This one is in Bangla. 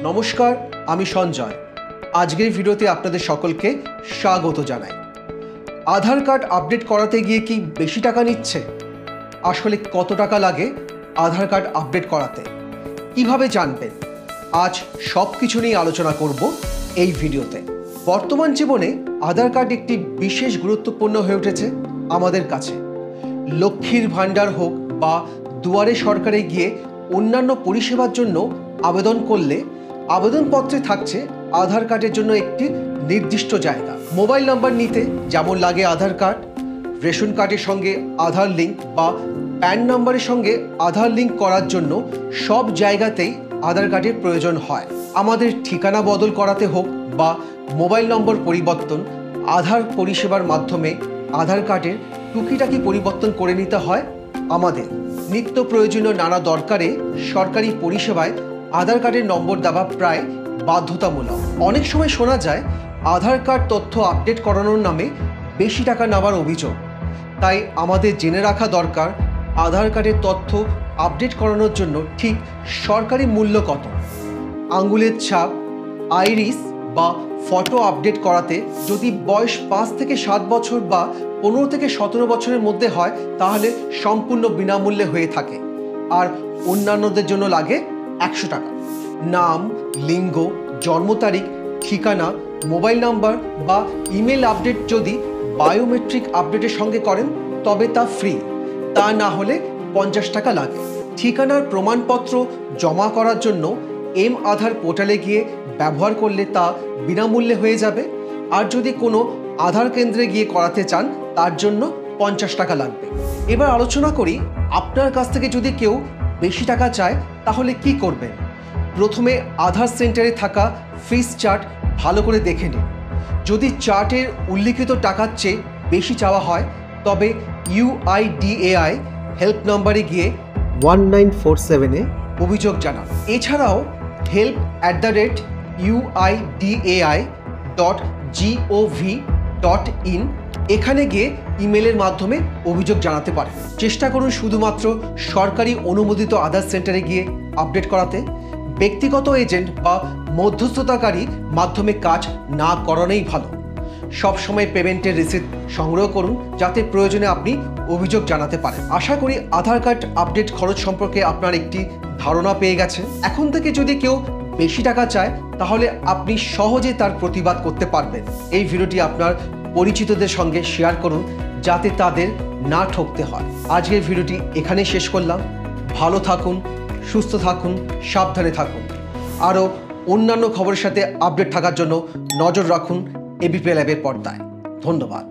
নমস্কার, আমি সঞ্জয়। আজকের ভিডিওতে আপনাদের সকলকে স্বাগত জানাই। আধার কার্ড আপডেট করাতে গিয়ে কি বেশি টাকা নিচ্ছে? আসলে কত টাকা লাগে আধার কার্ড আপডেট করাতে? কিভাবে জানবেন? আজ সব কিছু নিয়ে আলোচনা করব এই ভিডিওতে। বর্তমান জীবনে আধার কার্ড একটি বিশেষ গুরুত্বপূর্ণ হয়ে উঠেছে আমাদের কাছে। লক্ষ্মীর ভাণ্ডার হোক বা দুয়ারে সরকারে গিয়ে অন্যান্য পরিষেবার জন্য আবেদন করলে আবেদনপত্রে থাকছে আধার কার্ডের জন্য একটি নির্দিষ্ট জায়গা। মোবাইল নাম্বার নিতে যেমন লাগে আধার কার্ড, রেশন কার্ডের সঙ্গে আধার লিঙ্ক বা প্যান নাম্বারের সঙ্গে আধার লিঙ্ক করার জন্য সব জায়গাতেই আধার কার্ডের প্রয়োজন হয়। আমাদের ঠিকানা বদল করাতে হোক বা মোবাইল নম্বর পরিবর্তন, আধার পরিষেবার মাধ্যমে আধার কার্ডের টুকিটাকি পরিবর্তন করে নিতে হয় আমাদের। নিত্য প্রয়োজনীয় নানা দরকারে সরকারি পরিষেবায় আধার কার্ডের নম্বর দেওয়া প্রায় বাধ্যতামূলক। অনেক সময় শোনা যায় আধার কার্ড তথ্য আপডেট করানোর নামে বেশি টাকা নেওয়ার অভিযোগ। তাই আমাদের জেনে রাখা দরকার আধার কার্ডের তথ্য আপডেট করানোর জন্য ঠিক সরকারি মূল্য কত। আঙ্গুলের ছাপ, আইরিস বা ফটো আপডেট করাতে যদি বয়স 5 থেকে 7 বছর বা 15 থেকে 17 বছরের মধ্যে হয় তাহলে সম্পূর্ণ বিনামূল্যে হয়ে থাকে, আর অন্যান্যদের জন্য লাগে 100 টাকা। নাম, লিঙ্গ, জন্ম তারিখ, ঠিকানা, মোবাইল নাম্বার বা ইমেল আপডেট যদি বায়োমেট্রিক আপডেটের সঙ্গে করেন তবে তা ফ্রি, তা না হলে 50 টাকা লাগে। ঠিকানার প্রমাণপত্র জমা করার জন্য আধার পোর্টালে গিয়ে ব্যবহার করলে তা বিনামূল্যে হয়ে যাবে, আর যদি কোনো আধার কেন্দ্রে গিয়ে করাতে চান তার জন্য 50 টাকা লাগবে। এবার আলোচনা করি আপনার কাছ থেকে যদি কেউ বেশি টাকা চায় তাহলে কি করবেন। প্রথমে আধার সেন্টারে থাকা ফিস চার্ট ভালো করে দেখে নিন। যদি চার্টের উল্লিখিত টাকার চেয়ে বেশি চাওয়া হয় তবে UIDAI হেল্প নম্বরে গিয়ে 1947-এ অভিযোগ জানান। এছাড়াও help@uidai.gov.in এখানে গিয়ে ইমেলের মাধ্যমে অভিযোগ জানাতে পারেন। চেষ্টা করুন শুধুমাত্র সরকারি অনুমোদিত আধার সেন্টারে গিয়ে আপডেট করাতে। ব্যক্তিগত এজেন্ট বা মধ্যস্থতাকারী মাধ্যমে কাজ না করানোই ভালো। সবসময় পেমেন্টের রিসিট সংগ্রহ করুন যাতে প্রয়োজনে আপনি অভিযোগ জানাতে পারেন। আশা করি আধার কার্ড আপডেট খরচ সম্পর্কে আপনার একটি ধারণা পেয়ে গেছেন। এখন থেকে যদি কেউ বেশি টাকা চায় তাহলে আপনি সহজে তার প্রতিবাদ করতে পারবেন। এই ভিডিওটি আপনার পরিচিতদের সঙ্গে শেয়ার করুন যাতে তাদের না ঠকতে হয়। আজকের ভিডিওটি এখানে শেষ করলাম। ভালো থাকুন, সুস্থ থাকুন, সাবধানে থাকুন। আরও অন্যান্য খবরের সাথে আপডেট থাকার জন্য নজর রাখুন এবিপি ল্যাবের পর্দায়। ধন্যবাদ।